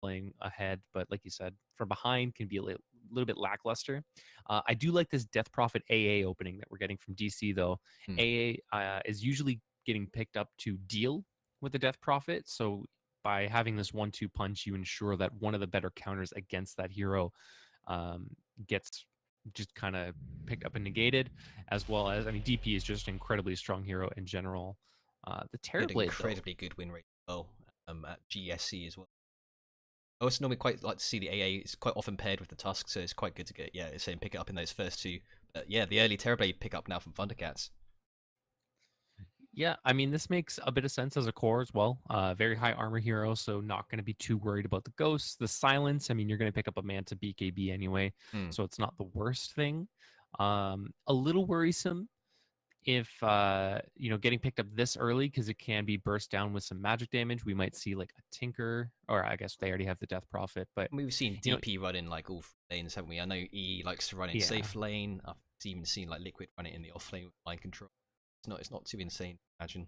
playing ahead, but like you said, from behind can be a little bit lackluster. I do like this Death Prophet AA opening that we're getting from DC though. Hmm. AA is usually getting picked up to deal with the Death Prophet, so by having this 1-2 punch, you ensure that one of the better counters against that hero um, gets just kind of picked up and negated, as well as, I mean, DP is just an incredibly strong hero in general. The Good, Terrorblade, though, incredibly good win rate as well at GSC as well. I also normally quite like to see the AA. It's quite often paired with the Tusk, so it's quite good to get same pick it up in those first two. Yeah, the early Terrorblade pick up now from Thundercats. yeah, I mean, this makes a bit of sense as a core as well. Very high armor hero, so not going to be too worried about the ghosts. The silence, I mean, you're going to pick up a Manta BKB anyway, Hmm. so it's not the worst thing. A little worrisome if getting picked up this early, because it can be burst down with some magic damage. We might see like a Tinker, or I guess they already have the Death Prophet, but I mean, we've seen you know, DP run in like all lanes, haven't we? I know E likes to run in yeah, safe lane. I've even seen like Liquid run it in the off lane with mind control. It's not too insane to imagine.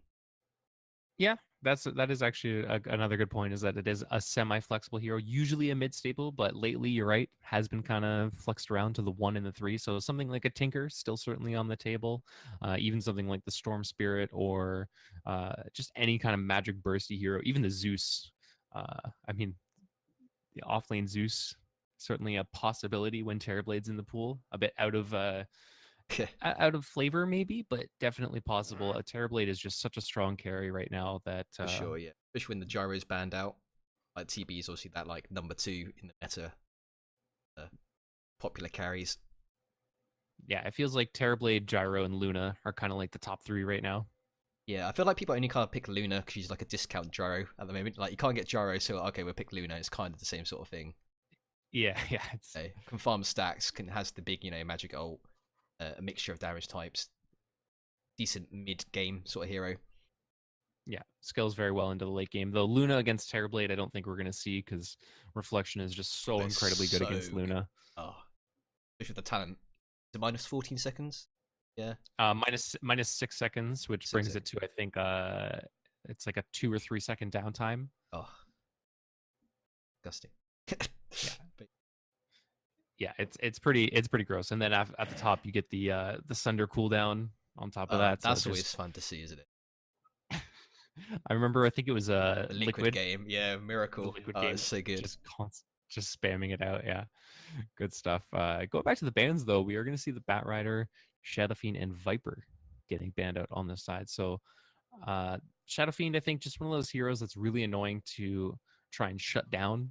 yeah, that is actually another good point, is that it is a semi-flexible hero, usually a mid-staple, but lately, you're right, has been kind of flexed around to the 1 and the 3. So something like a Tinker still certainly on the table. Even something like the Storm Spirit, or just any kind of magic bursty hero, even the Zeus. I mean, the offlane Zeus, certainly a possibility when Terrorblade's in the pool. A bit out of flavor maybe, but definitely possible. A Terrorblade is just such a strong carry right now that For sure, yeah. Especially when the gyro is banned out. Like TB is obviously that like number 2 in the meta uh, popular carries. yeah, it feels like Terrorblade, Gyro, and Luna are kind of like the top 3 right now. Yeah, I feel like people only kind of pick Luna because she's like a discount gyro at the moment. Like you can't get gyro, so okay, we'll pick Luna. It's kind of the same sort of thing. Yeah, yeah, it's Can farm stacks, has the big magic ult, a mixture of damage types, decent mid game sort of hero. yeah, scales very well into the late game. Though Luna against Terrorblade, I don't think we're gonna see, because Reflection is just so But it's incredibly good so against good. Luna. Oh, especially with the talent. To minus 14 seconds. Yeah, Minus 6 seconds, which 6 brings it seconds. to, I think, it's like a 2 or 3 second downtime. Oh, disgusting. Yeah, But yeah, it's pretty gross. And then at the top, you get the Sunder cooldown on top of that. So that's always just fun to see, isn't it? I remember, I think it was The liquid Liquid, game, yeah, the miracle. Liquid Oh, game, it's so good. just spamming it out. Yeah, good stuff. Going back to the bans though, we are going to see the Batrider, Shadowfiend, and Viper getting banned out on this side. So Shadowfiend, I think, just one of those heroes that's really annoying to try and shut down.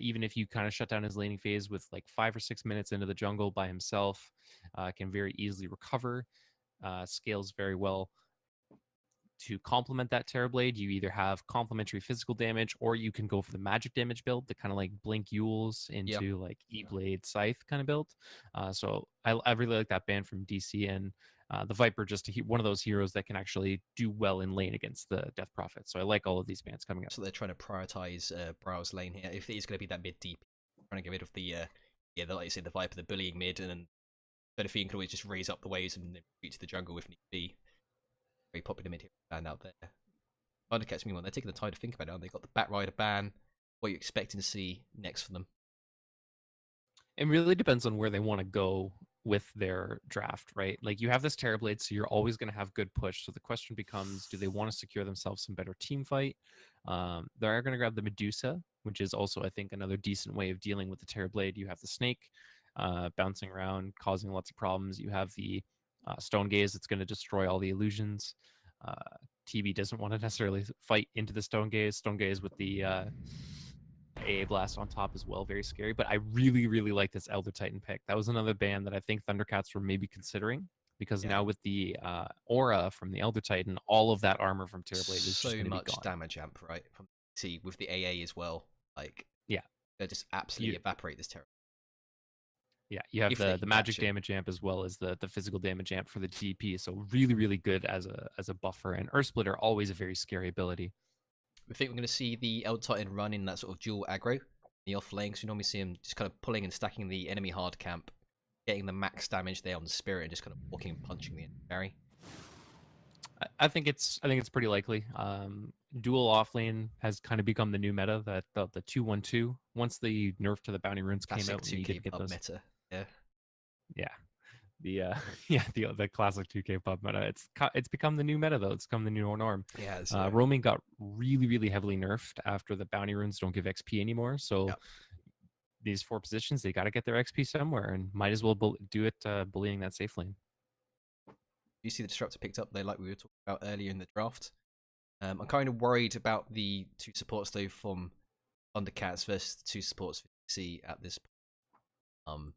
Even if you kind of shut down his laning phase with like 5 or 6 minutes into the jungle by himself, can very easily recover. Scales very well to complement that Terrorblade. You either have complementary physical damage, or you can go for the magic damage build, the kind of like Blink Yules Yep. into like E-Blade Scythe kind of build. So I really like that ban from DC, and the Viper, just one of those heroes that can actually do well in lane against the Death Prophet. So I like all of these bans coming up. So they're trying to prioritize Brow's lane here. If it is going to be that mid deep, trying to get rid of the like you said, the Viper, the bullying mid, and then Benefine can always just raise up the waves and retreat to the jungle if need be. Very popular mid hero stand out there. Thundercats, meanwhile, they're taking the time to think about it. They got the Batrider ban. What are you expecting to see next for them? It really depends on where they want to go with their draft, right? Like, you have this Terrorblade, so you're always going to have good push. So the question becomes, do they want to secure themselves some better team fight? They're going to grab the Medusa, which is also, I think, another decent way of dealing with the Terrorblade. You have the Snake bouncing around, causing lots of problems. You have the Stone Gaze that's going to destroy all the illusions. Uh, TB doesn't want to necessarily fight into the Stone Gaze. Stone Gaze with the AA Blast on top as well, very scary. But I really, really like this Elder Titan pick. That was another band that I think Thundercats were maybe considering, because Yeah, now with the aura from the Elder Titan, all of that armor from Terrorblade is just so going to be much gone. damage amp, right? From see with the AA as well. Like Yeah, they just absolutely you evaporate this terror yeah you have if they the can magic catch it. damage amp, as well as the physical damage amp for the DP. So really, really good as a buffer. And Earth Splitter, always a very scary ability. We think we're going to see the Elder Titan run in that sort of dual aggro, the off lane. So you normally see him just kind of pulling and stacking the enemy hard camp, getting the max damage there on the spirit, and just kind of walking and punching the enemy. I think it's pretty likely. Dual offlane has kind of become the new meta. That the 2-1-2. Once the nerf to the bounty runes came Classic out, and you get 2K to get pub those. meta. Yeah. Yeah, the yeah the classic 2K pub meta. It's become the new meta though. It's become the new norm. Yeah. Yeah. Roaming got really heavily nerfed after the bounty runes don't give XP anymore. So Yep. these 4 positions, they got to get their XP somewhere, and might as well do it bullying that safe lane. You see the disruptor picked up there, like we were talking about earlier in the draft. I'm kind of worried about the 2 supports though from Thundercats versus the 2 supports for DC at this point.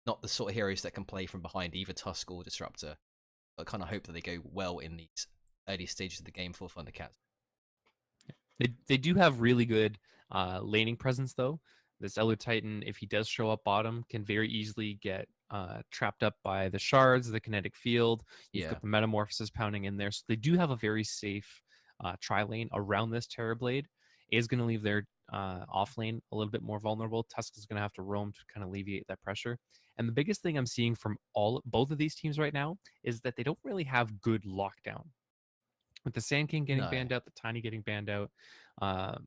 Not the sort of heroes that can play from behind either Tusk or Disruptor. I kind of hope that they go well in these early stages of the game for Thundercats. They do have really good laning presence though. This Elu Titan, if he does show up bottom, can very easily get trapped up by the shards, the kinetic field. You've got the metamorphosis pounding in there. So they do have a very safe tri lane around this Terrorblade. Is going to leave their off lane a little bit more vulnerable. Tusk is going to have to roam to kind of alleviate that pressure. And the biggest thing I'm seeing from both of these teams right now is that they don't really have good lockdown. With the Sand King getting banned out, the Tiny getting banned out, uh,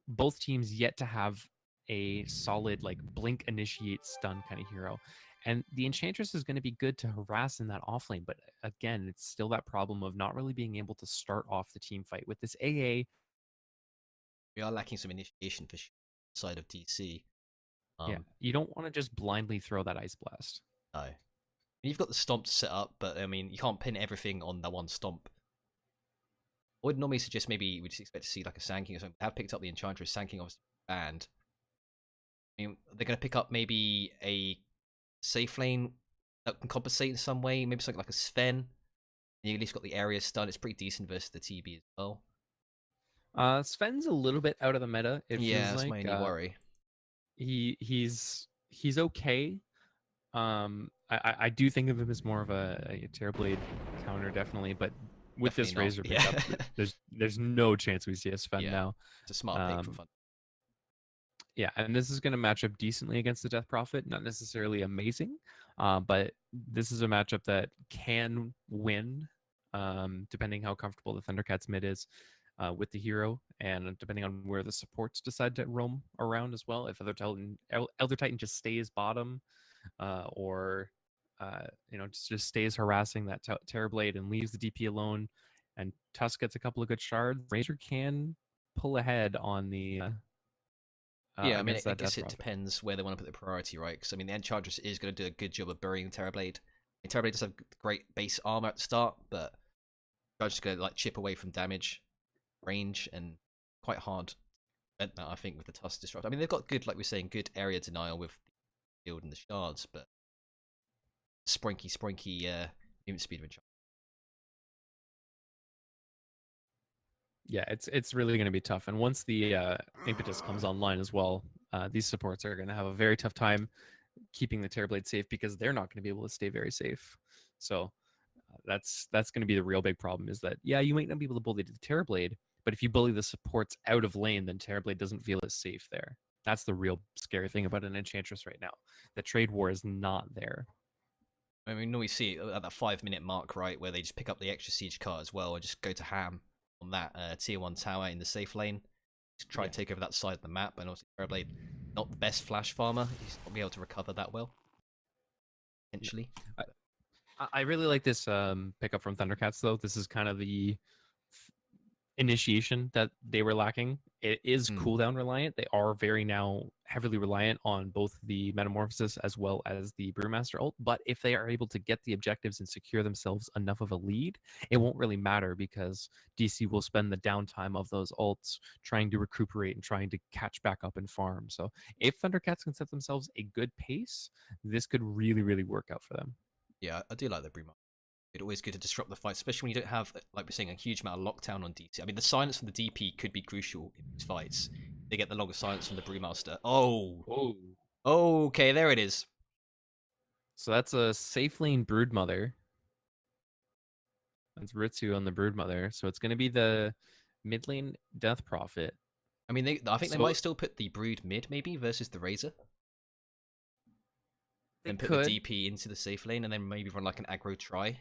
both teams yet to have a solid like blink, initiate, stun kind of hero. And the Enchantress is going to be good to harass in that offlane, but again, it's still that problem of not really being able to start off the team fight. With this AA, we are lacking some initiation for side of DC. Yeah, you don't want to just blindly throw that Ice Blast. No. You've got the stomp to set up, but I mean, you can't pin everything on that one stomp. I would normally suggest maybe we just expect to see like a Sand King or something. They have picked up the Enchantress. Sand King obviously banned. I mean, they're going to pick up maybe a safe lane that can compensate in some way. Maybe something like a Sven. And you at least got the area stun. It's pretty decent versus the TB as well. Sven's a little bit out of the meta. It feels that's like my only worry. He's okay. I do think of him as more of a Terrorblade counter, definitely, but with Definitely this not. Razor pickup, there's no chance we see a Sven now. It's a smart pick from Fun. Yeah, and this is going to match up decently against the Death Prophet. Not necessarily amazing, but this is a matchup that can win, depending how comfortable the Thundercats mid is with the hero, and depending on where the supports decide to roam around as well. If Elder Titan just stays bottom, or just stays harassing that Terrorblade and leaves the DP alone, and Tusk gets a couple of good shards, Razor can pull ahead on the I mean, I guess it depends where they want to put the priority, right? Because I mean, the Enchantress is going to do a good job of burying Terrorblade. Terrorblade does have great base armor at the start, but Enchantress is going to like chip away from damage, range, and quite hard. That I think with the Tusk Disrupt. I mean, they've got good, like we're saying, good area denial with the field and the shards, but sprinky movement speed of Enchantress. Yeah, it's really going to be tough. And once the impetus comes online as well, these supports are going to have a very tough time keeping the Terrorblade safe because they're not going to be able to stay very safe. So that's going to be the real big problem. Is that you might not be able to bully the Terrorblade, but if you bully the supports out of lane, then Terrorblade doesn't feel as safe there. That's the real scary thing about an Enchantress right now. The trade war is not there. I mean, we see it at that 5-minute mark, right, where they just pick up the extra siege cart as well and just go to ham on that tier 1 tower in the safe lane to try and take over that side of the map. And also Terrorblade, not the best flash farmer. He's not be able to recover that well, potentially. I really like this pickup from Thundercats, though. This is kind of the initiation that they were lacking. It is cooldown reliant. They are very now heavily reliant on both the Metamorphosis as well as the Brewmaster ult. But if they are able to get the objectives and secure themselves enough of a lead, it won't really matter because DC will spend the downtime of those ults trying to recuperate and trying to catch back up and farm. So if Thundercats can set themselves a good pace, this could really, really work out for them. Yeah, I do like the Brewmaster. It's always good to disrupt the fight, especially when you don't have, like we're saying, a huge amount of lockdown on DC. I mean, the silence from the DP could be crucial in these fights. They get the longest silence from the Brewmaster. Oh, okay, there it is. So that's a safe lane Broodmother. That's Ritsu on the Broodmother. So it's going to be the mid lane Death Prophet. I mean, I think they might still put the Brood mid, maybe, versus the Razor. Then put the DP into the safe lane, and then maybe run like an aggro try.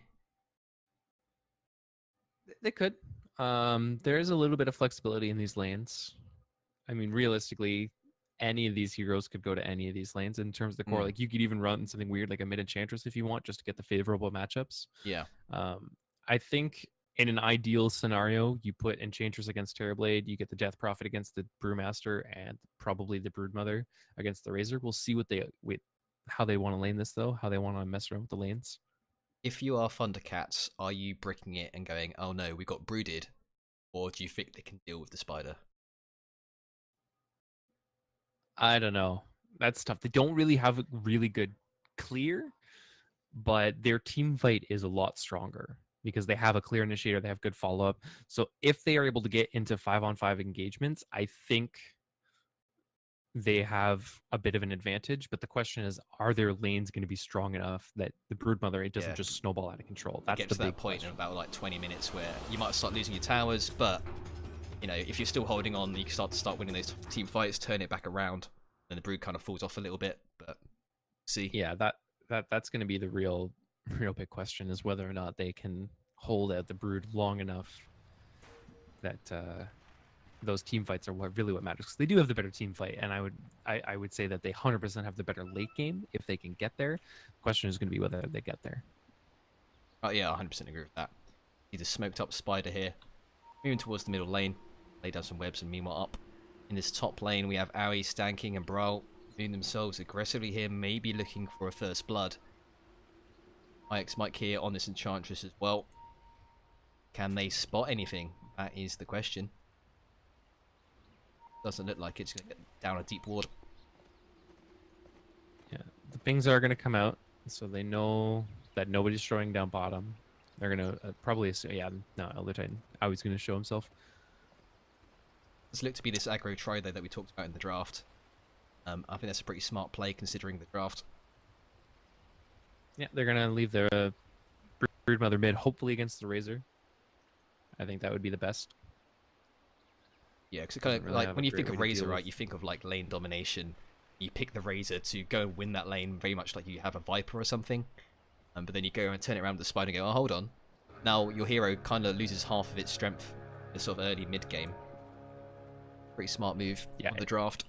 They could. There is a little bit of flexibility in these lanes. I mean, realistically, any of these heroes could go to any of these lanes in terms of the core. Mm. Like you could even run something weird like a mid enchantress if you want, just to get the favorable matchups. Yeah. I think in an ideal scenario, you put enchantress against Terrorblade, you get the Death Prophet against the Brewmaster, and probably the Broodmother against the Razor. We'll see how they want to lane this though, how they want to mess around with the lanes. If you are Thundercats, are you bricking it and going, oh no, we got brooded? Or do you think they can deal with the spider? I don't know. That's tough. They don't really have a really good clear, but their team fight is a lot stronger because they have a clear initiator, they have good follow up. So if they are able to get into 5-on-5 engagements, I think they have a bit of an advantage. But the question is, are their lanes going to be strong enough that the Broodmother it doesn't Yeah. just snowball out of control? That's Get the to that big point question. in about like 20 minutes where you might start losing your towers, but you know, if you're still holding on, you can start winning those team fights, turn it back around, then the brood kind of falls off a little bit. But see, Yeah, that's going to be the real big question is whether or not they can hold out the Brood long enough that those team fights are really what matters. Because they do have the better team fight, and I would say that they 100% have the better late game if they can get there. The question is going to be whether they get there. yeah, 100% agree with that. See the smoked up spider here, moving towards the middle lane, lay down some webs, and meanwhile up in this top lane we have Aoi, Stanking, and Brawl moving themselves aggressively here, maybe looking for a first blood. IX Mike here on this Enchantress as well. Can they spot anything? That is the question. Doesn't look like it's going to get down a deep ward. Yeah, the pings are going to come out, so they know that nobody's showing down bottom. They're going to probably assume, Elder Titan. Aoi's going to show himself. This looked to be this aggro try though that we talked about in the draft. I think that's a pretty smart play considering the draft. Yeah, they're going to leave their Broodmother mid, hopefully against the Razor. I think that would be the best. Yeah, because it kind of really like have when a you great think way of to Razor, deal right? with- You think of like lane domination. You pick the Razor to go and win that lane, very much like you have a Viper or something. But then you go and turn it around with the Spider and go, oh, hold on. Now your hero kind of loses half of its strength in the sort of early mid game. Pretty smart move Yeah. of the draft.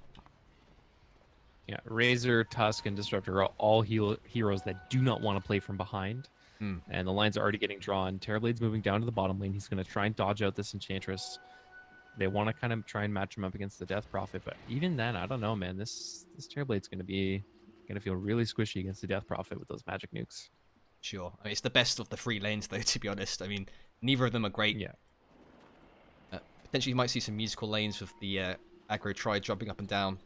Yeah, Razor, Tusk, and Disruptor are all heroes that do not want to play from behind. Hmm. And the lines are already getting drawn. Terrorblade's moving down to the bottom lane. He's going to try and dodge out this Enchantress. They want to kind of try and match him up against the Death Prophet, but even then, I don't know, man. This Terrorblade's going to feel really squishy against the Death Prophet with those magic nukes. Sure. I mean, it's the best of the three lanes, though, to be honest. I mean, neither of them are great. Yeah. Potentially, you might see some musical lanes with the aggro try jumping up and down.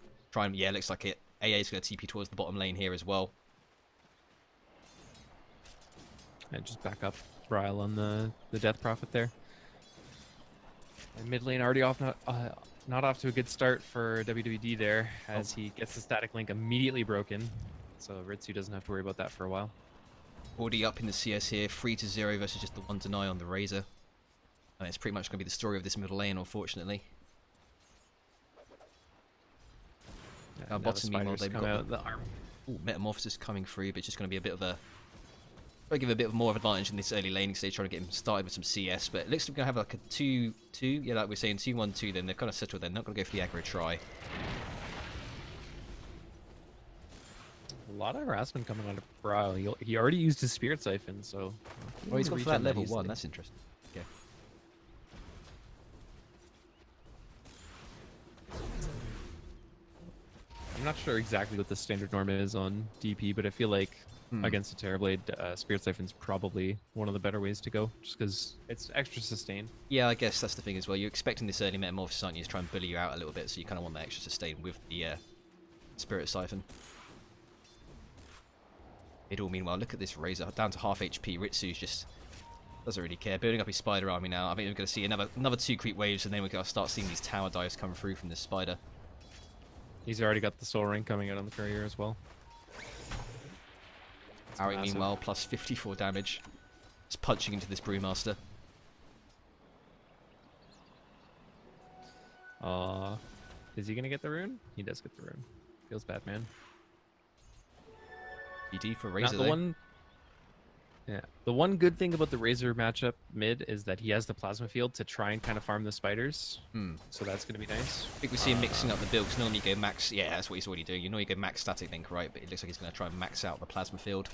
Yeah, looks like it. AA is going to TP towards the bottom lane here as well. And just back up Ryle on the Death Prophet there. And mid lane already off, not off to a good start for WWD there, as he gets the static link immediately broken. So Ritsu doesn't have to worry about that for a while. Already up in the CS here, 3-0 versus just the 1 deny on the Razor. And it's pretty much going to be the story of this middle lane, unfortunately. Now bottom, meanwhile, they've come got out the arm. Ooh, Metamorphosis coming through, but it's just going to be a bit of a... Probably give a bit more of advantage in this early laning stage, trying to get him started with some CS. But it looks like we're going to have like a 2-2. Yeah, like we're saying, 2-1-2 then. They're kind of settled. They're not going to go for the aggro try. A lot of harassment coming out of Ryle. He already used his Spirit Siphon, so... Oh, he's can gone reach for that on level easily. 1. That's interesting. Okay. I'm not sure exactly what the standard norm is on DP, but I feel like against a Terrorblade, Spirit Siphon's probably one of the better ways to go, just because it's extra sustain. Yeah, I guess that's the thing as well. You're expecting this early Metamorphosis, aren't you, to try and bully you out a little bit, so you kind of want that extra sustain with the Spirit Siphon. It all meanwhile, look at this Razor, down to half HP. Ritsu's just doesn't really care. Building up his Spider Army now. I think we're going to see another 2 creep waves, and then we're going to start seeing these tower dives come through from this Spider. He's already got the Soul Ring coming out on the courier as well. Ari, massive. meanwhile, plus 54 damage. Just punching into this Brewmaster. Is he gonna get the rune? He does get the rune. Feels bad, man. GD for Not Razor, the though. one. Yeah. The one good thing about the Razor matchup mid is that he has the plasma field to try and kind of farm the spiders. So that's going to be nice. I think we see him mixing up the build, because normally you go max... Yeah, that's what he's already doing. You know you go max static link, right? But it looks like he's going to try and max out the plasma field.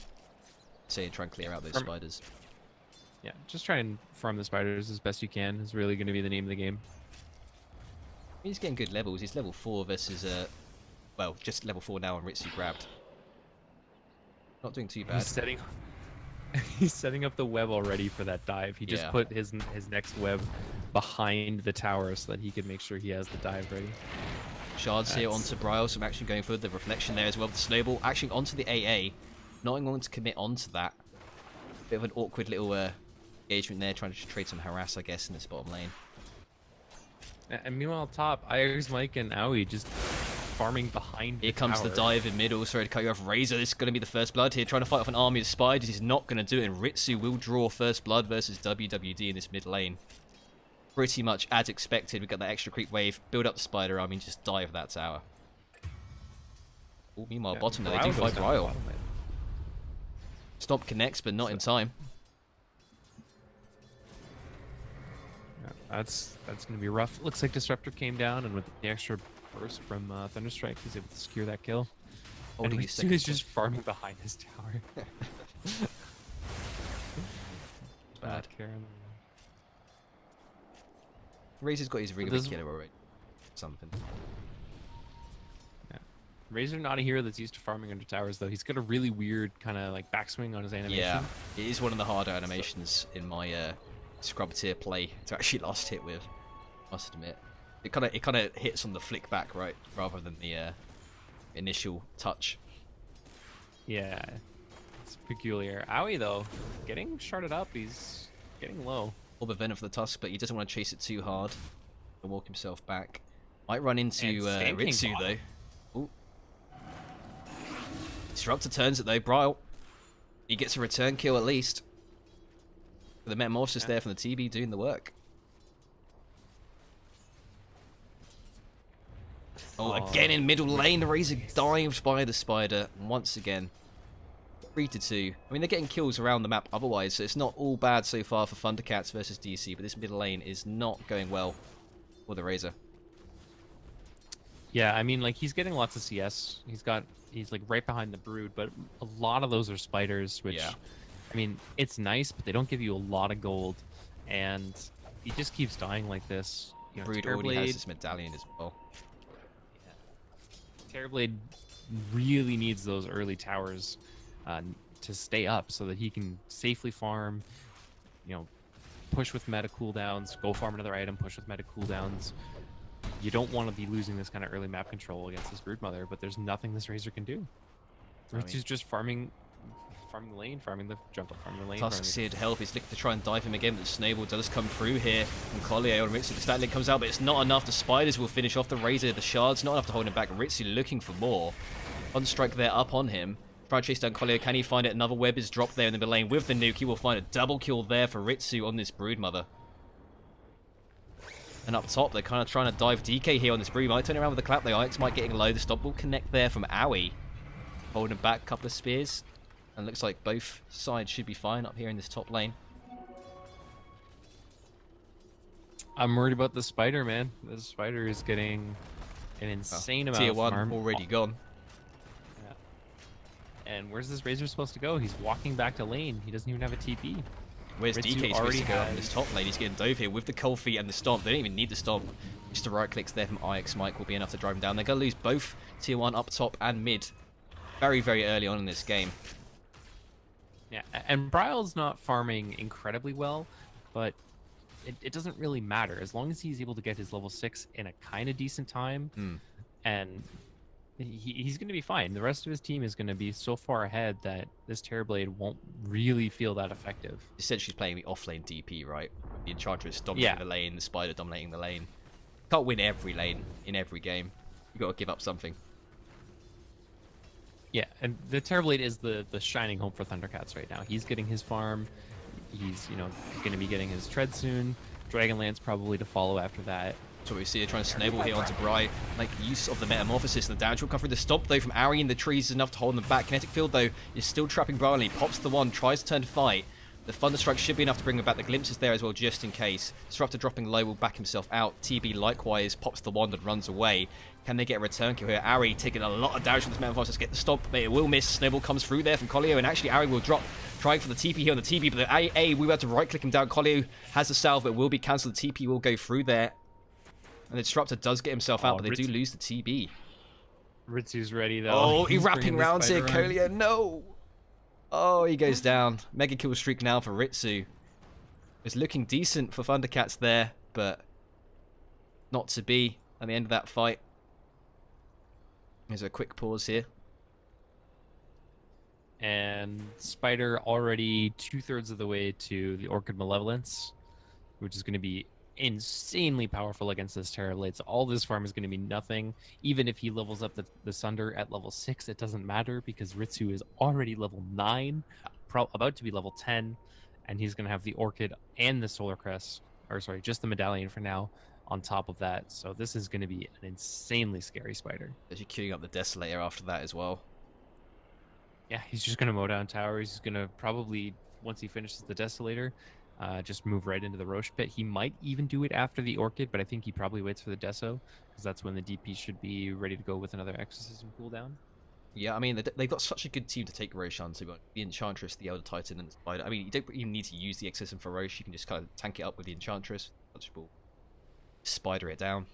So try and clear out those spiders. Yeah, just try and farm the spiders as best you can is really going to be the name of the game. He's getting good levels. He's level 4 versus... well, just level 4 now on Ritsu grabbed. Not doing too bad. He's setting up the web already for that dive. He just put his next web behind the tower so that he can make sure he has the dive ready. Shards here onto Bryle, some action going for the reflection there as well. The snowball actually onto the AA. Not going to commit onto that. Bit of an awkward little engagement there, trying to trade some harass, I guess, in this bottom lane. And meanwhile, top, Ayers, Mike, and Aoi just farming behind Here comes the dive in middle. Sorry to cut you off. Razor, this is going to be the first blood here. Trying to fight off an army of spiders. He's not going to do it. And Ritsu will draw first blood versus WWD in this mid lane. Pretty much as expected. We got that extra creep wave. Build up the spider army and just dive that tower. Ooh, meanwhile, bottom there, they do fight Bryle. Stomp connects, but not in time. That's going to be rough. Looks like Disruptor came down, and with the extra burst from Thunderstrike, he's able to secure that kill. And Ritsu is just farming behind his tower. Bad. Razor's got his ring of a killer already. Something. Yeah. Razor not a hero that's used to farming under towers, though. He's got a really weird kind of like backswing on his animation. Yeah, it is one of the harder animations in my scrub tier play to actually last hit with. Must admit, it kind of hits on the flick back, right, rather than the initial touch. Yeah, it's peculiar. Aoi though, getting sharded up. He's getting low. Orb of Venom for the Tusk, but he doesn't want to chase it too hard and walk himself back. Might run into Ritsu though. Ooh. Disruptor turns it though. Bryle, he gets a return kill at least. The Metamorphosis there from the TB doing the work. Oh, again in middle lane, the Razor dives by the spider once again. 3-2. I mean, they're getting kills around the map otherwise, so it's not all bad so far for Thundercats versus DC, but this middle lane is not going well for the Razor. Yeah, I mean, like, he's getting lots of CS. He's like right behind the Brood, but a lot of those are spiders, which, I mean, it's nice, but they don't give you a lot of gold, and he just keeps dying like this. You know, Brood already has this medallion as well. Terrorblade really needs those early towers to stay up so that he can safely farm, you know, push with meta cooldowns, go farm another item, push with meta cooldowns. You don't want to be losing this kind of early map control against this Broodmother, but there's nothing this Razor can do. Ritsu's just farming the lane, farming the jungle, farming the lane. Tusk's here to help. He's looking to try and dive him again, but the Snowball does come through here from Collier on Ritsu. The stat link comes out, but it's not enough. The spiders will finish off the Razor. The shards not enough to hold him back. Ritsu looking for more. On strike there up on him. Try to chase down Collier. Can he find it? Another web is dropped there in the mid lane with the nuke. He will find a double kill there for Ritsu on this Broodmother. And up top, they're kind of trying to dive DK here on this Brood. Might turn around with the clap. The Ix might getting low. The stop will connect there from Aoi. Holding back a couple of spears. And looks like both sides should be fine up here in this top lane. I'm worried about the spider, man. The spider is getting an insane amount Tier of 1 farm. already gone. Yeah. And where's this Razor supposed to go? He's walking back to lane. He doesn't even have a TP. Where's Ritsu DK supposed to go has... on this top lane? He's getting dove here with the cold feet and the stomp. They don't even need the stomp. Just the right clicks there from Ix Mike will be enough to drive him down. They're going to lose both Tier 1 up top and mid very, very early on in this game. Yeah, and Bryle's not farming incredibly well, but it doesn't really matter. As long as he's able to get his level 6 in a kind of decent time, and he's going to be fine. The rest of his team is going to be so far ahead that this Terrorblade won't really feel that effective. Essentially playing the off-lane DP, right? The Enchantress dominating the lane, the Spider dominating the lane. Can't win every lane in every game. You got to give up something. Yeah, and the Terrorblade is the shining hope for Thundercats right now. He's getting his farm. He's, you know, going to be getting his tread soon. Dragonlance probably to follow after that. So we see her trying to snowball here onto Bry. Make use of the Metamorphosis, and the damage will come through. The stomp, though, from Ari in the trees is enough to hold them back. Kinetic Field, though, is still trapping Bry. He pops the one, tries to turn to fight. The Thunderstrike should be enough to bring him back. The Glimpse is there as well, just in case. Disruptor dropping low will back himself out. TB likewise pops the wand and runs away. Can they get a return kill here? Ari taking a lot of damage from this Metamorphosis. Get the stomp, but it will miss. Snowball comes through there from Collier, and actually Ari will drop. Trying for the TP here on the TP, but the AA, we were to right-click him down. Collier has the salve, but it will be cancelled. The TP will go through there. And the Disruptor does get himself out, but they do lose the TB. Ritsu's ready, though. Oh, he's He's wrapping bringing the rounds here. spider Collier, no! Oh, he goes down. Mega kill streak now for Ritsu. It's looking decent for Thundercats there, but not to be at the end of that fight. There's a quick pause here. And Spider already 2/3 of the way to the Orchid Malevolence, which is going to be insanely powerful against this Terrorblade. So all this farm is going to be nothing. Even if he levels up the Sunder at level 6, it doesn't matter because Ritsu is already level 9, about to be level 10, and he's going to have the Orchid and the Solar Crest, or sorry, just the Medallion for now, on top of that. So this is going to be an insanely scary Spider. As you're queuing up the Desolator after that as well. Yeah, he's just going to mow down towers. He's going to probably, once he finishes the Desolator, just move right into the Roche Pit. He might even do it after the Orchid, but I think he probably waits for the Deso, because that's when the DP should be ready to go with another Exorcism cooldown. Yeah, I mean, they've got such a good team to take Roche on. So you've got the Enchantress, the Elder Titan, and the Spider. I mean, you don't even need to use the Exorcism for Roche. You can just kind of tank it up with the Enchantress. Touchable. Spider it down.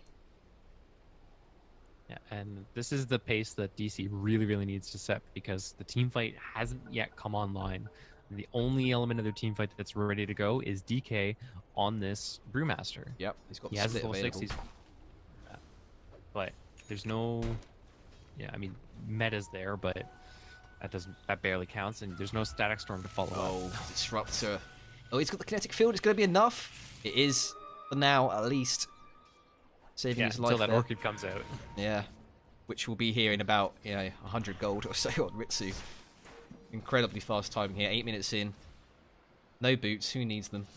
Yeah, and this is the pace that DC really, really needs to set, because the team fight hasn't yet come online. And the only element of their team fight that's ready to go is DK on this Brewmaster. Yep, he's got He the has split level available. 60s. But there's no... Yeah, I mean, meta's there, but that barely counts, and there's no Static Storm to follow up. Oh, Disruptor. Oh, he's got the Kinetic Field. It's going to be enough. It is, for now, at least. Saving his life until that there. Orchid comes out. Yeah, which will be here in about 100 gold or so on Ritsu. Incredibly fast timing here. 8 minutes in. No boots. Who needs them?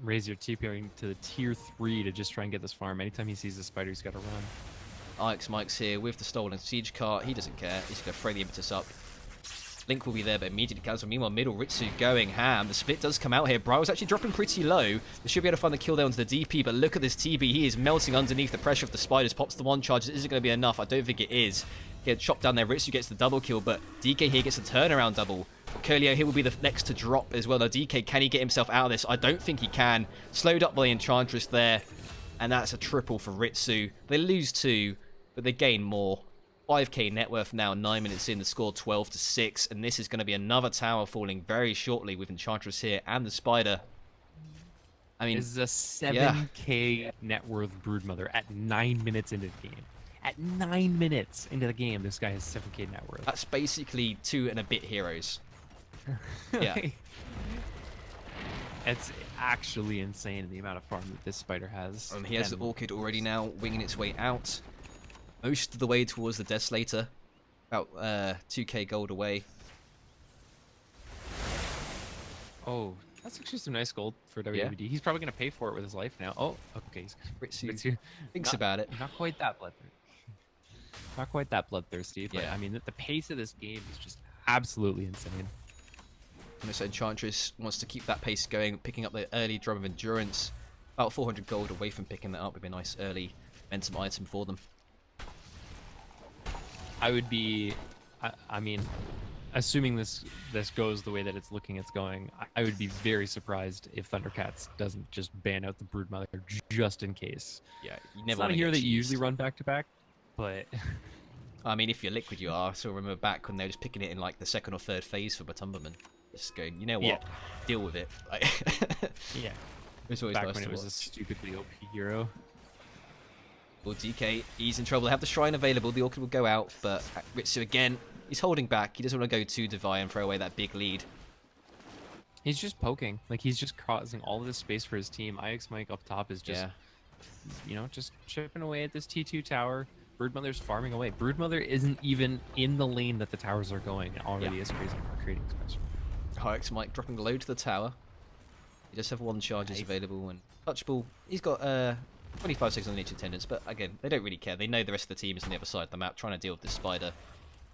Raise your TPing to the tier 3 to just try and get this farm. Anytime he sees the Spider, he's got to run. Ike's Mike's here with the stolen siege cart. He doesn't care. He's going to throw the impetus up. Link will be there, but immediately cancel. Meanwhile, middle, Ritsu going ham. The split does come out here. Bryle's actually dropping pretty low. They should be able to find the kill there onto the DP, but look at this TB. He is melting underneath the pressure of the Spiders. Pops the one charge. Is it going to be enough? I don't think it is. Get chopped down there. Ritsu gets the double kill, but DK here gets a turnaround double. Curlio here will be the next to drop as well. Now, DK, can he get himself out of this? I don't think he can. Slowed up by the Enchantress there, and that's a triple for Ritsu. They lose 2, but they gain more. 5k net worth now, 9 minutes in, the score 12-6, and this is going to be another tower falling very shortly with Enchantress here and the Spider. I mean, This is a 7k net worth Broodmother at 9 minutes into the game. At 9 minutes into the game, this guy has 7k net worth. that's basically 2 and a bit heroes. Yeah. It's actually insane the amount of farm that this Spider has. He has the Orchid already now, winging its way out. Most of the way towards the Desolator. About 2k gold away. Oh, that's actually some nice gold for WWD. He's probably going to pay for it with his life now. Oh, okay. Ritsu thinks about it. Not quite that bloodthirsty. Not quite that bloodthirsty, but Yeah. I mean, the pace of this game is just absolutely insane. And this Enchantress wants to keep that pace going, picking up the early Drum of Endurance. About 400 gold away from picking that up would be a nice early momentum item for them. I would be, I mean, assuming this goes the way that it's looking it's going, I would be very surprised if Thundercats doesn't just ban out the Broodmother just in case. Yeah, you It's never not want a to hero get that you usually cheesed. run back to back, but I mean, if you're Liquid, you are. So remember back when they were just picking it in like the 2nd or 3rd phase for Batumberman. Just going, you know what? Yeah. Deal with it. Like, yeah, it's always back nice when to it was a watch. stupidly OP hero. Well, DK, he's in trouble. They have the Shrine available. The Orchid will go out, but Ritsu again, he's holding back. He doesn't want to go too Divine and throw away that big lead. He's just poking, like he's just causing all of this space for his team. IX Mike up top is just, Yeah. you know, just chipping away at this T2 tower. Broodmother's farming away. Broodmother isn't even in the lane that the towers are going, and already is creating space. Hikes Mike dropping low to the tower. He does have 1 charges available and touchable. He's got 25 seconds on each attendance, but again, they don't really care. They know the rest of the team is on the other side of the map trying to deal with this spider.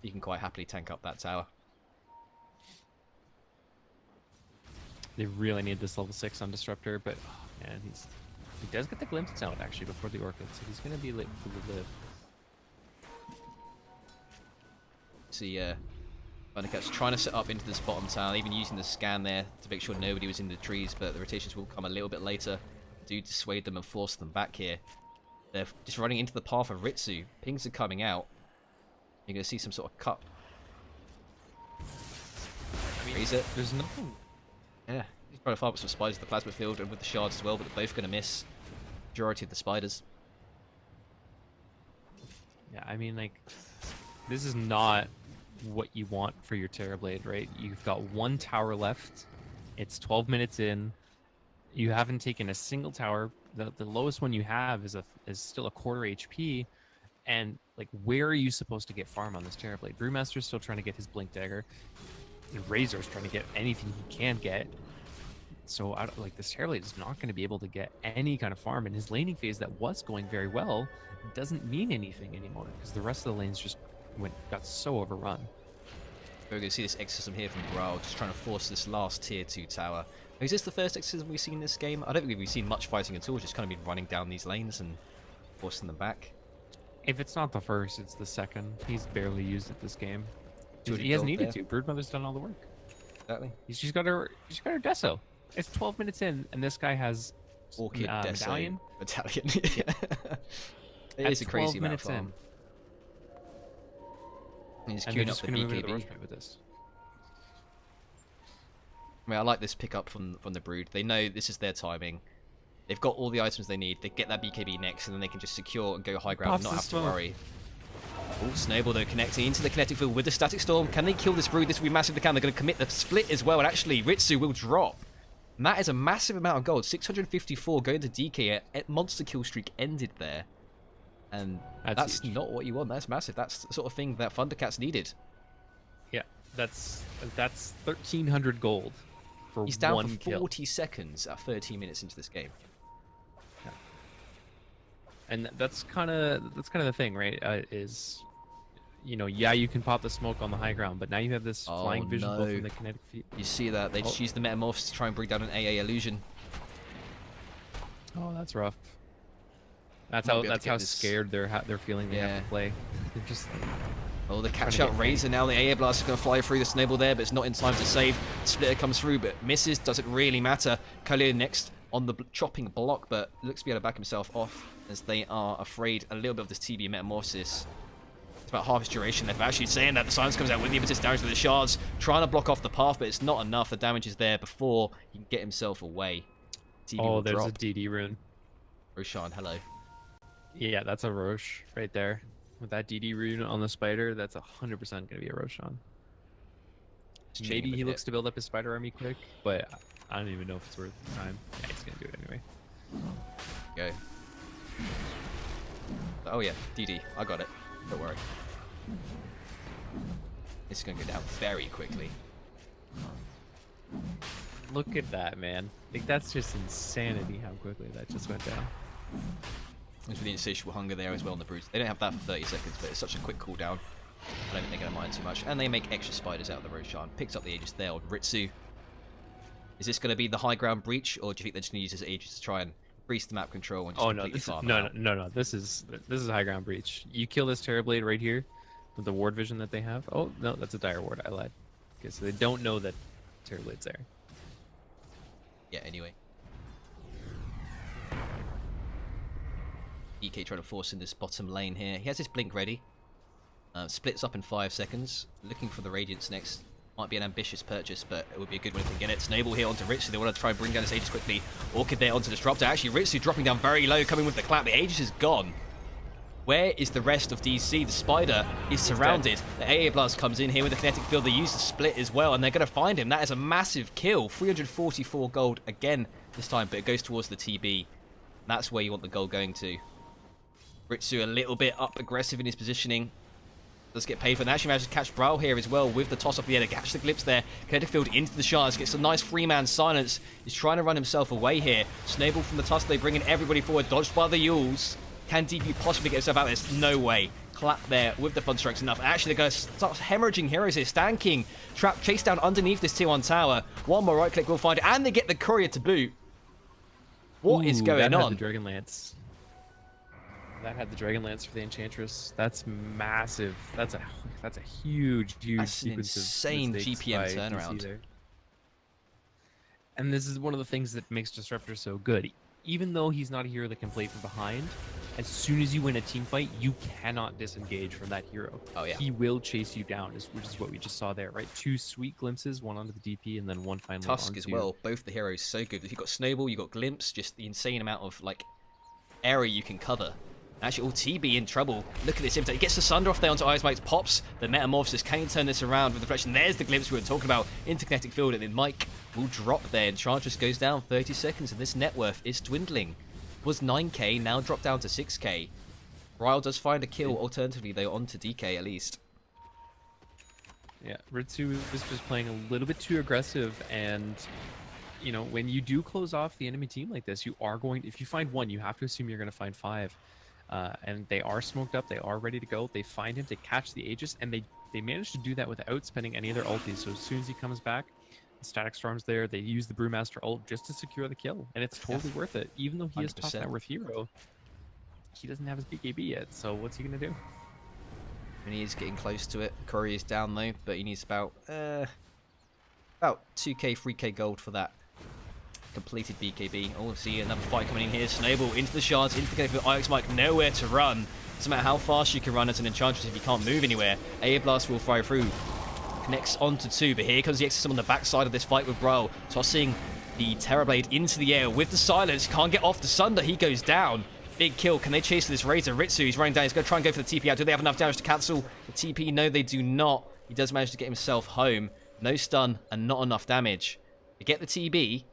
You can quite happily tank up that tower. They really need this level 6 on Disruptor, but oh, man, he does get the glimpse out actually before the Orchid, so he's gonna be able to live. See, Thundercat's trying to set up into this bottom tower, even using the scan there to make sure nobody was in the trees, but the rotations will come a little bit later. Do dissuade them and force them back here. They're just running into the path of Ritsu. Pings are coming out. You're going to see some sort of cup. Raise it. There's nothing. Yeah, he's trying to fire up some spiders in the plasma field and with the shards as well, but they're both going to miss. Majority of the spiders. Yeah, I mean, like, this is not what you want for your Terrorblade, right? You've got 1 tower left. It's 12 minutes in. You haven't taken a single tower. The lowest one you have is still a quarter HP. And, like, where are you supposed to get farm on this Terrorblade? Brewmaster's still trying to get his Blink Dagger. And Razor's trying to get anything he can get. So, like, this Terrorblade is not going to be able to get any kind of farm. And his laning phase that was going very well doesn't mean anything anymore because the rest of the lanes just got so overrun. We're going to see this exorcism here from Brawl, just trying to force this last tier 2 tower. Is this the first exorcism we've seen in this game? I don't think we've seen much fighting at all, just kind of been running down these lanes and forcing them back. If it's not the first, it's the second. He's barely used it this game. 200 He hasn't gold needed there. to. Broodmother's done all the work. Exactly. She's got her Deso. It's 12 minutes in, and this guy has Orchid Medallion. Battalion. It is a 12 crazy amount of minutes farm. He's And they're queuing up just the going to move into the BKB. Roach Pit with this. I mean, I like this pickup from the Brood. They know this is their timing. They've got all the items they need. They get that BKB next, and then they can just secure and go high ground and Pops not the have to smoke. worry. Oh, Snowball though connecting into the kinetic field with the Static Storm. Can they kill this Brood? This will be massive. They can. They're going to commit the split as well, and actually Ritsu will drop. And that is a massive amount of gold. 654 going to DK. Monster kill streak ended there. And that's huge. not what you want. That's massive. That's the sort of thing that Thundercats needed. Yeah, that's 1,300 gold for He's down one for kill. 40 seconds at 13 minutes into this game. And that's kind of the thing, right? Is, you know, yeah, you can pop the smoke on the high ground, but now you have this flying vision bow no. from the kinetic field. You see that? They just use the Metamorphs to try and bring down an AA illusion. Oh, that's rough. That's Might how be able to get this- scared they're feeling they have Yeah. to play. They're just Oh, the Trying to catch-out get Razor now. The AA Blast is going to fly through the Snowball there, but it's not in time to save. Splitter comes through, but misses. Doesn't really matter. Khalil next on the chopping block, but looks to be able to back himself off as they are afraid a little bit of this TB Metamorphosis. It's about half its duration left. Actually saying that the silence comes out with the impetus damage with the shards, trying to block off the path, but it's not enough. The damage is there before he can get himself away. TB oh, will there's drop. a DD rune. Roshan, hello. Yeah, that's a Roche right there. With that DD rune on the spider, that's 100% going to be a Roshan. Just Maybe checking he with looks to build up his spider army quick, but I don't even know if it's worth the time. Yeah, he's going to do it anyway. Go. Oh yeah, DD. I got it. Don't worry. It's going to go down very quickly. Look at that, man. Like, that's just insanity how quickly that just went down. There's the insatiable hunger there as well on the Brutes. They don't have that for 30 seconds, but it's such a quick cooldown. I don't think they're going to mind too much. And they make extra spiders out of the Roshan. Picks up the Aegis there on Ritsu. Is this going to be the high ground breach, or do you think they're just going to use this Aegis to try and increase the map control and just Oh no, completely this is, farm no, out? no. This is high ground breach. You kill this Terrorblade right here with the ward vision that they have. Oh no, that's a dire ward. I lied. Okay, so they don't know that Terrorblade's there. Yeah, anyway. EK trying to force in this bottom lane here. He has his blink ready. Splits up in 5 seconds. Looking for the Radiance next. Might be an ambitious purchase, but it would be a good one if we get it. Snowball here onto Ritsu. They want to try and bring down his Aegis quickly. Orchid there onto Disruptor. Actually, Ritsu dropping down very low, coming with the clap. The Aegis is gone. Where is the rest of DC? The Spider is surrounded. The AA Blast comes in here with the Kinetic Field. They use the split as well, and they're going to find him. That is a massive kill. 344 gold again this time, but it goes towards the TB. That's where you want the gold going to. Ritsu a little bit up aggressive in his positioning. Does get paid for it. And actually manages to catch Brawl here as well with the toss off the air to catch the glimpse there. Kinetic field into the shards, gets some nice free-man silence. He's trying to run himself away here. Snowball from the tusk, they bringing everybody forward, dodged by the Yules. Can DP possibly get himself out of this? No way. Clap there with the Fun Strikes enough. Actually, they're going to start hemorrhaging heroes here. Stan King trapped, chased down underneath this tier 1 tower. One more right click will find it, and they get the courier to boot. What is going that on? Had the Dragonlance. That had the Dragonlance for the Enchantress. That's massive. That's a huge That's an sequence insane of mistakes GPM by DC turnaround. there. And this is one of the things that makes Disruptor so good. Even though he's not a hero that can play from behind, as soon as you win a team fight, you cannot disengage from that hero. Oh, yeah. He will chase you down, which is what we just saw there, right? 2 sweet glimpses, one onto the DP, and then one finally Tusk onto as well. Both the heroes so good. You've got Snowball, you've got Glimpse, just the insane amount of like area you can cover. Actually, TB in trouble. Look at this Imitator. He gets the Sunder off there onto Ice Mike's pops. The Metamorphosis. Can he turn this around with the deflection? There's the Glimpse we were talking about. Interkinetic field, and then Mike will drop there. Enchantress goes down 30 seconds, and this net worth is dwindling. Was 9k, now dropped down to 6k. Ryle does find a kill, alternatively, though, onto DK at least. Yeah, Ritsu is just playing a little bit too aggressive, and you know, when you do close off the enemy team like this, you are going, if you find one, you have to assume you're going to find 5. And they are smoked up, they are ready to go. They find him, they catch the Aegis, and they manage to do that without spending any of their ultis. So as soon as he comes back, the Static Storm's there, they use the Brewmaster ult just to secure the kill, and it's totally worth it. Even though he is top 100%. net worth hero, he doesn't have his BKB yet, so what's he going to do? And he is getting close to it. Courier's down though, but he needs about 2k, 3k gold for that completed BKB. Oh, see another fight coming in here. Snowball into the shards, into the cave with Ix Mike, nowhere to run. Doesn't matter how fast you can run as an Enchantress if you can't move anywhere. Aeroblast will fire through. Connects onto 2, but here comes the Exorcism on the backside of this fight with Brawl. Tossing the Terrorblade into the air with the silence. Can't get off the Sunder. He goes down. Big kill. Can they chase this Razor? Ritsu, he's running down. He's going to try and go for the TP out. Do they have enough damage to cancel the TP? No, they do not. He does manage to get himself home. No stun and not enough damage. They get the TB.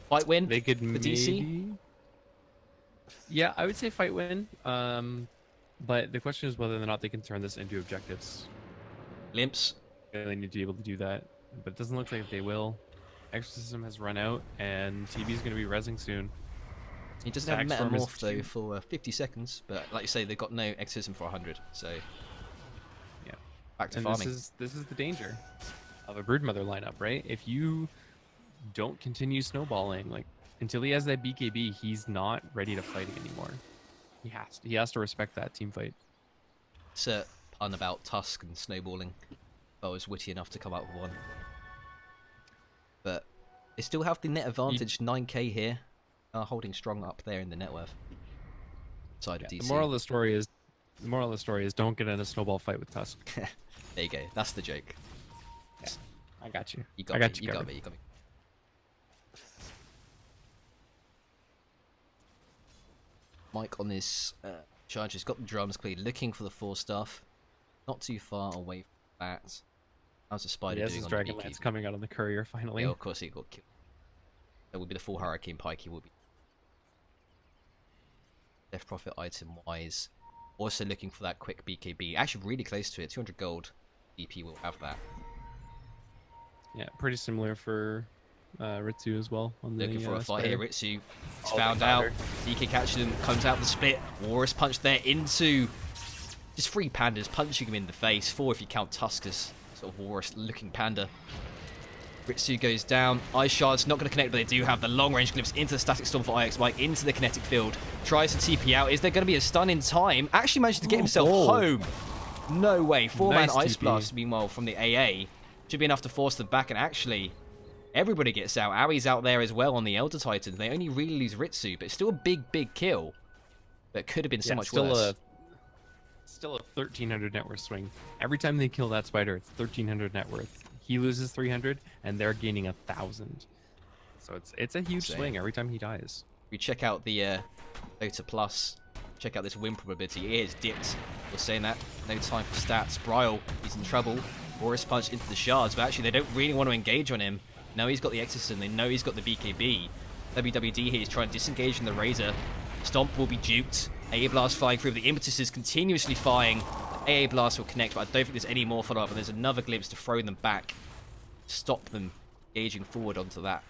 Fight win They could for maybe... DC. Yeah, I would say fight win. But the question is whether or not they can turn this into objectives. Limps. They need to be able to do that, but it doesn't look like they will. Exorcism has run out, and TB is going to be rezzing soon. He doesn't have Static Storm is Metamorph though cute. for 50 seconds, but like you say, they've got no Exorcism for 100, so Yeah. back to And farming. this is the danger of a Broodmother lineup, right? If you don't continue snowballing, like until he has that BKB, he's not ready to fight anymore. He has to respect that team fight. It's a pun about Tusk and snowballing. I was witty enough to come up with one. But they still have the net advantage, 9k here. Holding strong up there in the net worth side of DC. The moral of the story is don't get in a snowball fight with Tusk. There you go. That's the joke. Yeah, I got you. You got I me. got you. You got covered. me. You got me. Mike on this charge has got the drums cleared, looking for the 4 stuff. Not too far away from that. How's the spider Yes, doing his on the Dragon beekeeper? Lance coming out on the courier finally. Yeah, of course he got killed. That would be the full Hurricane Pike. He would be. Death Profit item wise. Also looking for that quick BKB. Actually, really close to it. 200 gold. DP will have that. Yeah, pretty similar for Ritsu as well. On Looking the, for a fight here. Spider. Ritsu is Oh, found they out. got DK catches him, comes out the split. Walrus punch there into just 3 pandas punching him in the face. 4 if you count Tuskers. Sort of Walrus looking panda. Ritsu goes down. Ice Shard's not going to connect, but they do have the long range glimpse into the Static Storm for IX Mike, into the kinetic field. Tries to TP out. Is there going to be a stun in time? Actually manages to get himself home. No way. 4-man Nice Ice TP. Blast, meanwhile, from the AA. Should be enough to force them back, and actually, everybody gets out. Ari's out there as well on the Elder Titan. They only really lose Ritsu, but it's still a big kill. But could have been so much worse. Still a 1300 net worth swing. Every time they kill that spider, it's 1300 net worth. He loses 300, and they're gaining 1,000. So it's a huge Insane. swing every time he dies. We check out the Dota Plus. Check out this win probability. It is dipped. We're saying that. No time for stats. Bryle, he's in trouble. Boris punch into the shards, but actually they don't really want to engage on him. No, he's got the Exorcism. They know he's got the BKB. WWD here is trying to disengage from the Razor. Stomp will be duped. AA Blast flying through. The Impetus is continuously firing. AA Blast will connect, but I don't think there's any more follow-up. And there's another glimpse to throw them back. Stop them engaging forward onto that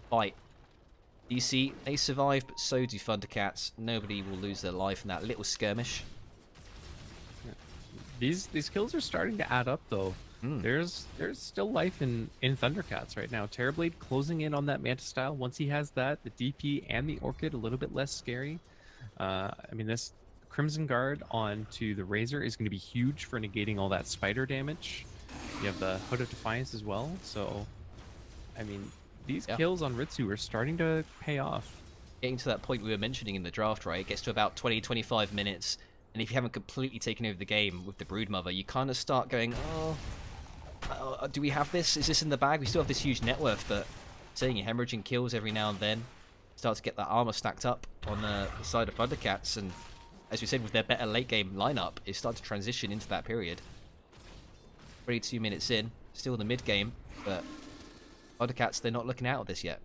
fight. DC, they survive, but so do Thundercats. Nobody will lose their life in that little skirmish. These kills are starting to add up, though. There's still life in Thundercats right now. Terrorblade closing in on that Manta style. Once he has that, the DP and the Orchid a little bit less scary. I mean, this Crimson Guard onto the Razor is going to be huge for negating all that spider damage. You have the Hood of Defiance as well. So, I mean, these kills on Ritsu are starting to pay off. Getting to that point we were mentioning in the draft, right? It gets to about 20-25 minutes. And if you haven't completely taken over the game with the Broodmother, you kind of start going, do we have this? Is this in the bag? We still have this huge net worth, but seeing you hemorrhaging kills every now and then, start to get that armor stacked up on the side of Thundercats, and as we said, with their better late game lineup, it starts to transition into that period. 22 minutes in, still in the mid game, but Thundercats, they're not looking out of this yet.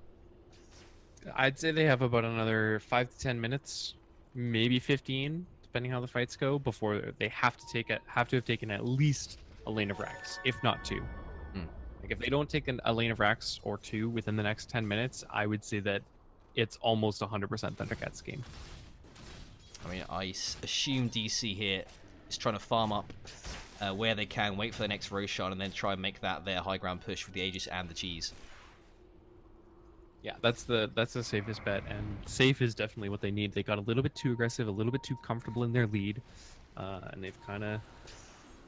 I'd say they have about another 5 to 10 minutes, maybe 15, depending how the fights go, before they have to have taken at least a lane of Rax, if not 2. Like if they don't take a lane of Rax or 2 within the next 10 minutes, I would say that it's almost 100% Thundercats game. I mean, I assume DC here is trying to farm up where they can, wait for the next Roshan, and then try and make that their high ground push with the Aegis and the Cheese. Yeah, that's the safest bet, and safe is definitely what they need. They got a little bit too aggressive, a little bit too comfortable in their lead, and they've kind of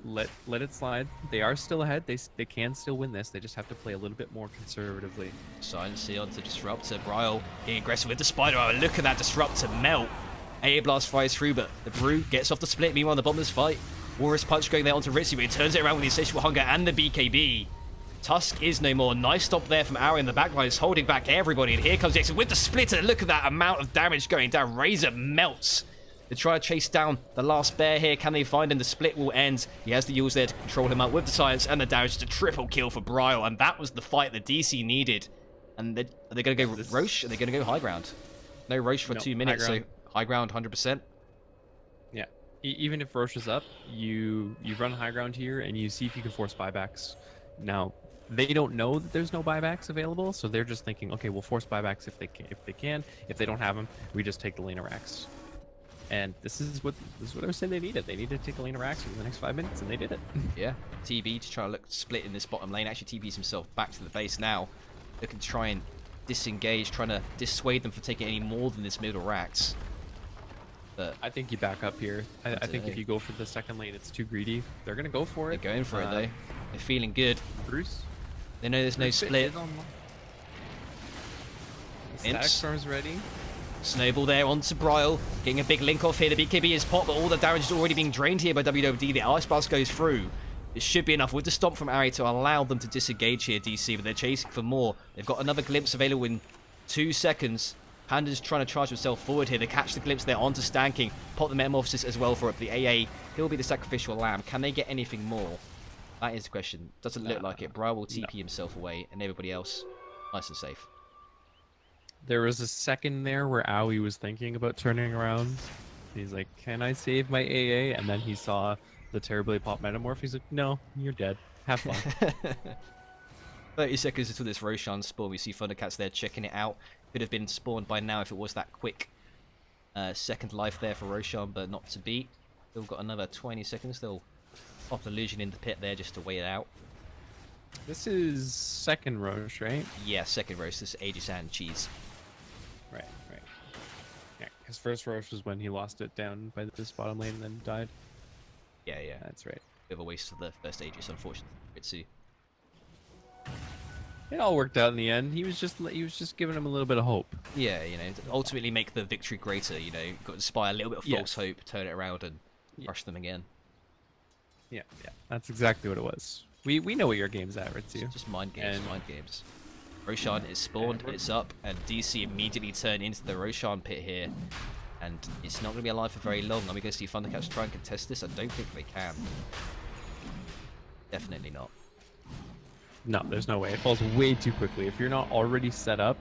let it slide. They are still ahead. They can still win this. They just have to play a little bit more conservatively. Silence onto Disruptor. Bryle being aggressive with the Spider. Oh, look at that Disruptor melt. AA Blast fires through, but the Brew gets off the split. Meanwhile, the bottomless fight. Walrus Punch going there onto Ritsu, but he turns it around with the Insatiable Hunger and the BKB. Tusk is no more. Nice stop there from Arrow in the backline. Is holding back everybody. And here comes Jackson with the splitter. Look at that amount of damage going down. Razor melts. They try to chase down the last bear here. Can they find him? The split will end. He has the Yules there to control him out with the Science and the damage. It's a triple kill for Bryle. And that was the fight that DC needed. And are they going to go Roche? Are they going to go high ground? No Roche for 2 minutes. So high ground 100%. Yeah. Even if Roche is up, you run high ground here and you see if you can force buybacks. Now, they don't know that there's no buybacks available, so they're just thinking, okay, we'll force buybacks if they can. If they don't have them, we just take the lane of Rax. And this is what I was saying they needed. They needed to take the lane of Rax in the next 5 minutes, and they did it. Yeah. TB to try to look split in this bottom lane. Actually, TB's himself back to the base now, looking to try and disengage, trying to dissuade them from taking any more than this middle Rax. But I think you back up here. I think if you go for the second lane, it's too greedy. They're gonna go for it. They're going for it though. They're feeling good. Bruce. They know there's no split. Stackstorm's ready. Snowball there onto Bryle, getting a big link off here. The BKB is popped, but all the damage is already being drained here by WWD. The Ice Blast goes through. It should be enough with the stomp from Ari to allow them to disengage here, DC, but they're chasing for more. They've got another glimpse available in 2 seconds. Panda's trying to charge himself forward here. They catch the glimpse there onto Stanking. Pop the Metamorphosis as well for it. The AA, he'll be the sacrificial lamb. Can they get anything more? That is the question. Doesn't look like it. Bryle will TP himself away, and everybody else nice and safe. There was a second there where Aoi was thinking about turning around. He's like, can I save my AA? And then he saw the Terrorblade pop Metamorph. He's like, no, you're dead. Have fun. 30 seconds until this Roshan spawn. We see Thundercats there checking it out. Could have been spawned by now if it was that quick. Second life there for Roshan, but not to beat. Still got another 20 seconds. They'll pop Illusion in the pit there just to wait it out. This is second Roche, right? Yeah, second Roche. This is Aegis and Cheese. Right. Yeah, his first Roche was when he lost it down by this bottom lane and then died. Yeah. That's right. Bit of a waste of the first Aegis, unfortunately. Ritsu. It all worked out in the end. He was just giving him a little bit of hope. Yeah, you know, ultimately make the victory greater. You know, got to inspire a little bit of false hope, turn it around, and crush them again. Yeah, that's exactly what it was. We know what your game's at, Ritsu. It's just mind games, mind games. Roshan is spawned, it's up, and DC immediately turn into the Roshan pit here. And it's not going to be alive for very long. Are we going to see Thundercats try and contest this? I don't think they can. Definitely not. No, there's no way. It falls way too quickly. If you're not already set up,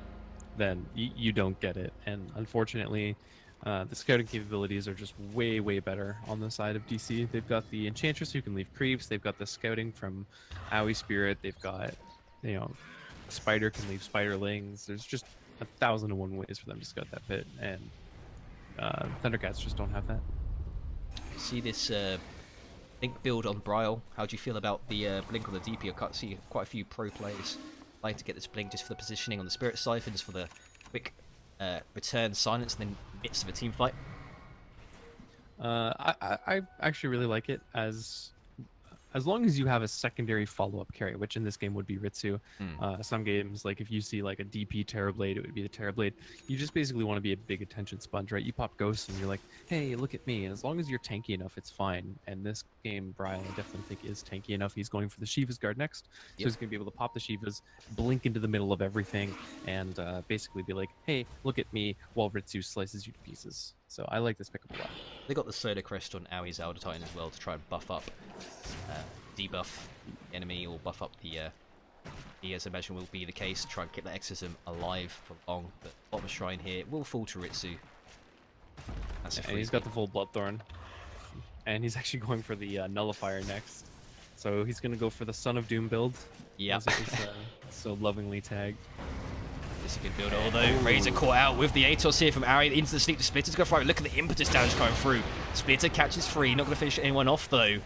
then you don't get it. And unfortunately, The scouting capabilities are just way, way better on the side of DC. They've got the Enchantress who can leave creeps. They've got the scouting from Aoi Spirit. They've got, Spider can leave spiderlings. There's just 1,001 ways for them to scout that pit, and Thundercats just don't have that. See this Blink build on Bryle. How do you feel about the Blink on the DP? I see quite a few pro players like to get this Blink just for the positioning on the Spirit Siphon, just for the quick return silence and then bits of a team fight. I actually really like it as long as you have a secondary follow-up carry, which in this game would be Ritsu. Some games, like if you see like a DP Terrorblade, it would be the Terrorblade. You just basically want to be a big attention sponge, right? You pop Ghosts and you're like, hey, look at me. And as long as you're tanky enough, it's fine. And this game, Bryle, I definitely think is tanky enough. He's going for the Shiva's Guard next. So he's going to be able to pop the Shivas, blink into the middle of everything, and basically be like, hey, look at me, while Ritsu slices you to pieces. So I like this pickup a lot. They got the Solar Crest on Aoi's Elder Titan as well to try and buff up, debuff the enemy, or buff up the as I imagine will be the case, try and keep that Exorcism alive for long. But bottom shrine here will fall to Ritsu. That's And he's got the full Bloodthorn. And he's actually going for the Nullifier next. So he's going to go for the Son of Doom build. Yeah. As it is so lovingly tagged. This is a good build, although Razor caught out with the Atos here from Ari into the sleep. Splitter's going to fire. Look at the impetus damage coming through. Splitter catches free, not going to finish anyone off though.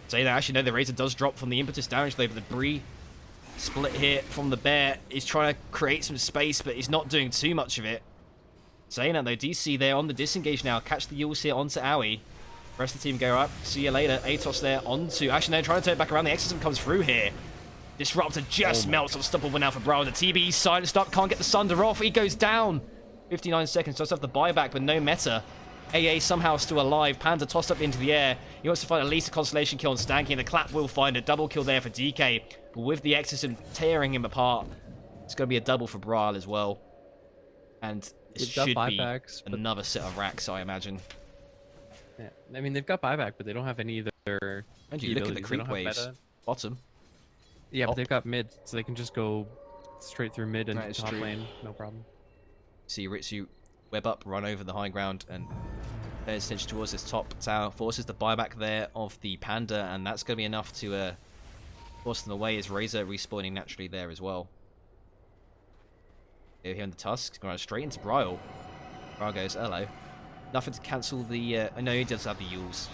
Saying that actually no, the Razor does drop from the impetus damage though, but the Bree split here from the Bear is trying to create some space, but he's not doing too much of it. Saying that though, DC there on the disengage now, catch the Yules here onto Aoi. Rest of the team go up. See you later. Atos there onto. Actually, they're trying to turn it back around. The Exorcism comes through here. Disruptor just melts. Unstoppable now for Bryle. The TB silenced up. Can't get the Sunder off. He goes down. 59 seconds. Does have the buyback, but no meta. AA somehow still alive. Panda tossed up into the air. He wants to find at least a Constellation kill on Stanky, and the Clap will find a double kill there for DK. But with the Exorcism tearing him apart, it's going to be a double for Bryle as well. And it should be another set of racks, I imagine. Yeah, I mean, they've got buyback, but they don't have any of their. And you look at the creep waves. Bottom. Yeah, but they've got mid, so they can just go straight through mid and top lane, no problem. See Ritsu web up, run over the high ground, and there's cinch towards this top tower. Forces the buyback there of the Panda, and that's going to be enough to force them away as Razor respawning naturally there as well. Here in the Tusk, going straight into Bryle. Bryle goes, hello. Nothing to cancel the... I know he does have the Yules.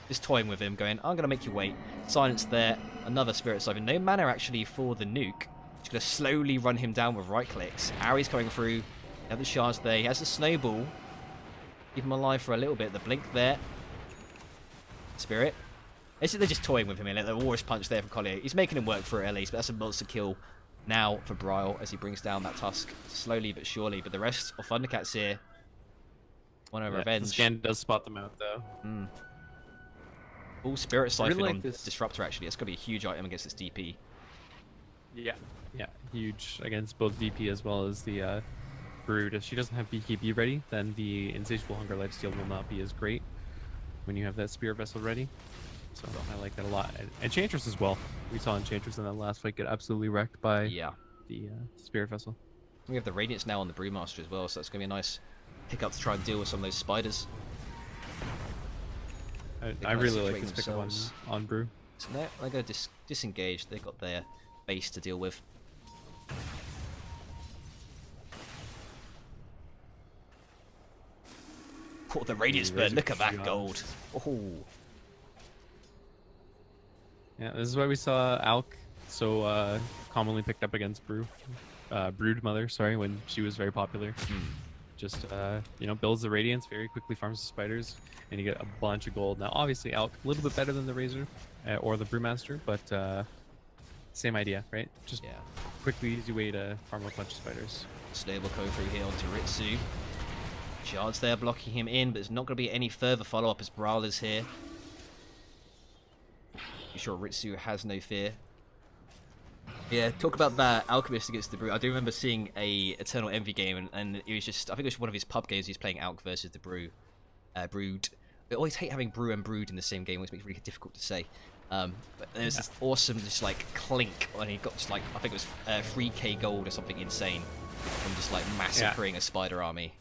Just toying with him, going, I'm going to make you wait. Silence there. Another Spirit Siphon. No mana actually for the nuke. Just going to slowly run him down with right clicks. Ari's coming through. You have the shards there. He has the snowball. Keep him alive for a little bit. The blink there. Spirit. They're just toying with him in it. The Warriors punch there from Collier. He's making him work for it at least, but that's a monster kill now for Bryle as he brings down that Tusk slowly but surely. But the rest of Thundercats here want to revenge. Scan does spot them out though. Full Spirit Siphon really on this Disruptor actually. It's going to be a huge item against this DP. Yeah, huge against both DP as well as the Brood. If she doesn't have BKB ready, then the Insatiable Hunger Lifesteal will not be as great when you have that Spirit Vessel ready. So I like that a lot. And Enchantress as well. We saw Enchantress in that last fight get absolutely wrecked by the Spirit Vessel. We have the Radiance now on the Brewmaster as well, so that's going to be a nice pickup to try and deal with some of those spiders. I really like this pickup on Brew. So they're going to disengage. They've got their base to deal with. Oh, the Radiance Bird. Look at that gold. Oh. Yeah, this is why we saw Alk so commonly picked up against Brood Mother, sorry, when she was very popular. Just, builds the Radiance, very quickly farms the spiders, and you get a bunch of gold. Now, obviously, Alk, a little bit better than the Razor or the Brewmaster, but same idea, right? Just quickly, easy way to farm a bunch of spiders. Snowball coming through here onto Ritsu. Shards there blocking him in, but there's not going to be any further follow-up as Bryle is here. I'm sure Ritsu has no fear. Yeah, talk about that Alchemist against the Brood. I do remember seeing a Eternal Envy game, and it was just, I think it was one of his pub games. He's playing Alk versus the Brood. I always hate having Brew and Brood in the same game, which makes it really difficult to say. But there's this awesome, just like clink, and he got just like, I think it was 3k gold or something insane from just like massacring a spider army.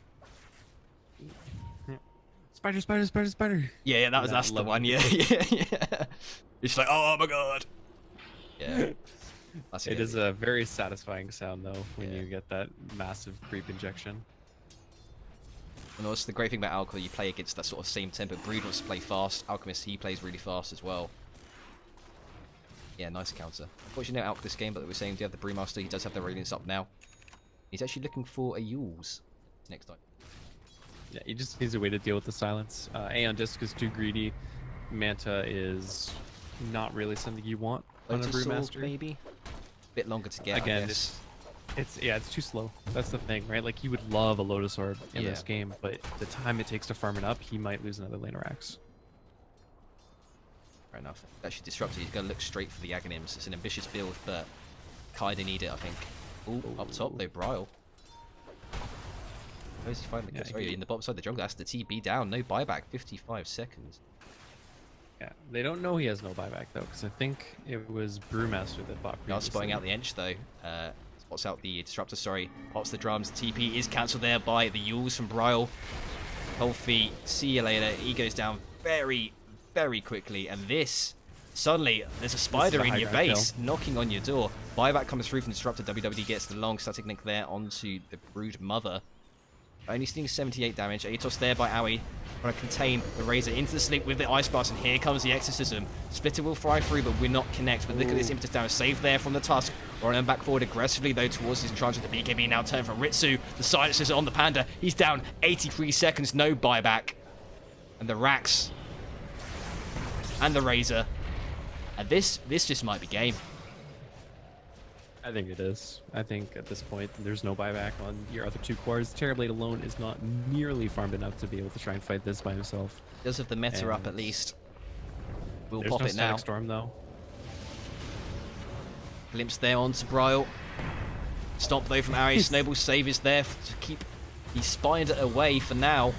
Spider, spider, spider, spider. Yeah, that that's the level. one. Yeah, yeah. It's like, oh my god. Yeah. That's It is a very satisfying sound though when Yeah. you get that massive creep injection. And also the great thing about Alchemist, you play against that sort of same tempo. Brood wants to play fast. Alchemist, he plays really fast as well. Yeah, nice counter. Unfortunately, no Alch this game, but we're saying, do you have the Brewmaster? He does have the Radiance up now. He's actually looking for a Yules next time. Yeah, he just needs a way to deal with the silence. Aeon Disc is too greedy. Manta is not really something you want on a Lotus Sword, Brewmaster. maybe? Bit longer to get, Again, I guess. it's too slow. That's the thing, right? Like, you would love a Lotus Orb in this Yeah. game, but the time it takes to farm it up, he might lose another Laner Axe. Fair enough. Actually, Disruptor, he's going to look straight for the Aghanims. It's an ambitious build, but kinda need it, I think. Ooh, up top though, Bryle. Where's he finding the Yeah, Sorry, in the bottom side of the jungle. That's the TB down. No buyback. 55 seconds. Yeah, they don't know he has no buyback though, because I think it was Brewmaster that bought. Now spotting out the Ench though. Spots out the Disruptor, sorry. Pops the drums. TP is cancelled there by the Yules from Bryle. Cold feet. See you later. He goes down very, very quickly. And this, suddenly, there's a spider in your base knocking on your door. Buyback comes through from Disruptor. WWD gets the long static link there onto the Brood Mother. Only seeing 78 damage. Atos there by Aoi. Trying to contain the Razor into the sleep with the Ice Blast. And here comes the Exorcism. Splitter will fly through, but we're not connect. But look at this impetus damage. Saved there from the Tusk. Running back forward aggressively, though, towards his charge of the BKB. Now turn from Ritsu. The silencers on the Panda. He's down 83 seconds. No buyback. And the Rax. And the Razor. And this just might be game. I think it is. I think at this point, there's no buyback on your other two cores. Terrorblade alone is not nearly farmed enough to be able to try and fight this by himself. Does have the meta up And at least. We'll There's pop no it now. Static Storm though. Glimpse there onto Bryle. Stomp though from Ari. Snowball save is there to keep the spider away for now.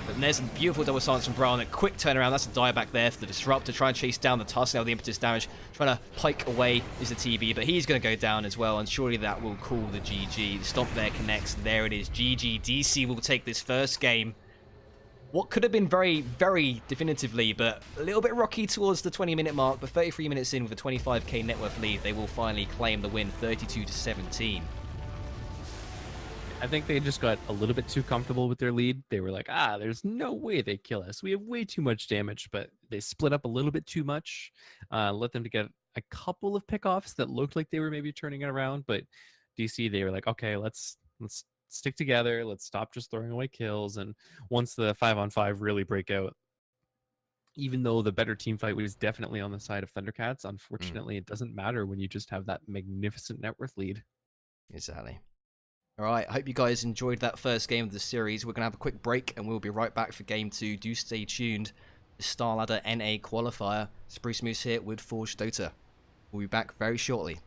But there's a beautiful double silence from Bryle and a quick turnaround. That's a dieback there for the Disruptor. Try and chase down the Tusk. Now the impetus damage. Trying to pike away is the TB, but he's going to go down as well. And surely that will call the GG. The stomp there connects. There it is. GG. DC will take this first game. What could have been very, very definitively, but a little bit rocky towards the 20-minute mark. But 33 minutes in with a 25k net worth lead, they will finally claim the win, 32-17. I think they just got a little bit too comfortable with their lead. They were like, there's no way they kill us. We have way too much damage, but they split up a little bit too much. Let them to get a couple of pickoffs that looked like they were maybe turning it around. But DC, they were like, okay, let's stick together. Let's stop just throwing away kills. And once the 5-on-5 really break out, even though the better team fight was definitely on the side of Thundercats, unfortunately, it doesn't matter when you just have that magnificent net worth lead. Exactly. All right, I hope you guys enjoyed that first game of the series. We're going to have a quick break, and we'll be right back for Game 2. Do stay tuned. The Starladder NA qualifier. Spruce Moose here with Forge Dota. We'll be back very shortly.